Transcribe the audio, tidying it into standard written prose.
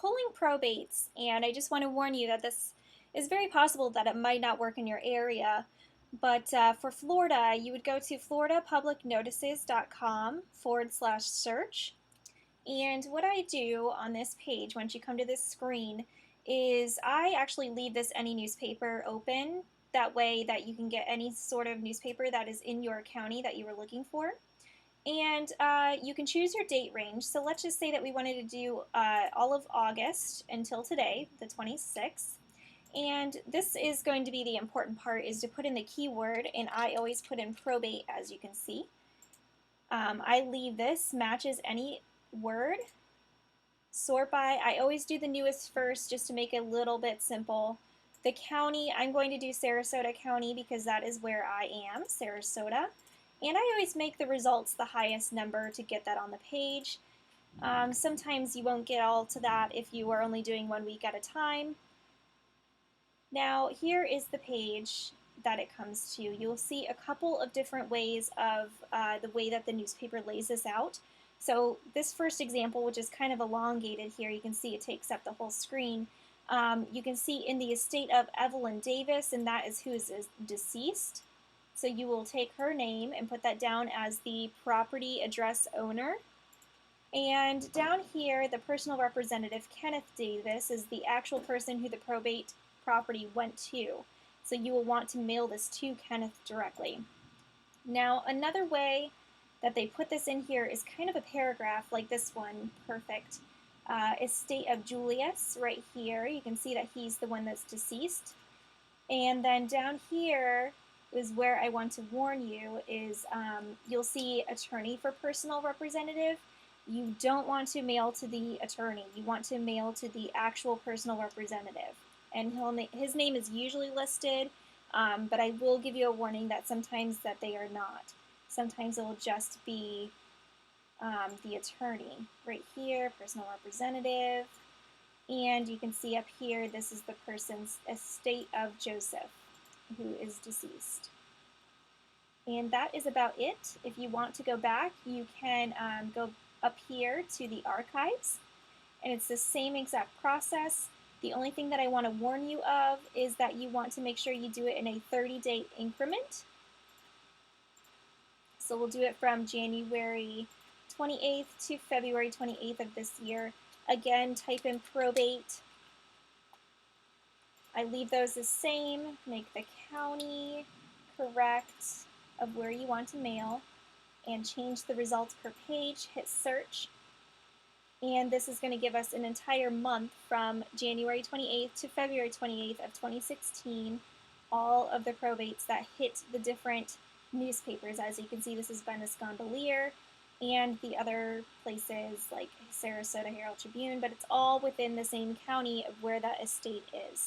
pulling probates, and I just want to warn you that this is very possible that it might not work in your area. But for Florida, you would go to floridapublicnotices.com/search. And what I do on this page, once you come to this screen, is I actually leave this any newspaper open. That way that you can get any sort of newspaper that is in your county that you were looking for. And you can choose your date range. So let's just say that we wanted to do all of August until today, the 26th. And this is going to be the important part, is to put in the keyword, and I always put in probate, as you can see. I leave this matches any word. Sort by, I always do the newest first just to make it a little bit simple. The county, I'm going to do Sarasota County because that is where I am, Sarasota. And I always make the results the highest number to get that on the page. Sometimes you won't get all to that if you are only doing 1 week at a time. Now here is the page that it comes to. You'll see a couple of different ways of the way that the newspaper lays this out. So this first example, which is kind of elongated here, you can see it takes up the whole screen. You can see in the estate of Evelyn Davis, and that is who is deceased. So you will take her name and put that down as the property address owner. And down here, the personal representative, Kenneth Davis, is the actual person who the probate property went to. So you will want to mail this to Kenneth directly. Now, another way that they put this in here is kind of a paragraph like this one, perfect. Estate of Julius, right here. You can see that he's the one that's deceased. And then down here is where I want to warn you is you'll see attorney for personal representative. You don't want to mail to the attorney. You want to mail to the actual personal representative. And his name is usually listed, but I will give you a warning that sometimes that they are not. Sometimes it will just be the attorney. Right here, personal representative. And you can see up here, this is the person's estate of Joseph, who is deceased. And that is about it. If you want to go back, you can go up here to the archives, and it's the same exact process. The only thing that I want to warn you of is that you want to make sure you do it in a 30-day increment. So we'll do it from January 28th to February 28th of this year. Again, type in probate. I leave those the same. Make the county correct of where you want to mail, and change the results per page. Hit search. And this is going to give us an entire month from January 28th to February 28th of 2016, all of the probates that hit the different newspapers. As you can see, this is Venice Gondolier and the other places like Sarasota Herald Tribune, but it's all within the same county of where that estate is.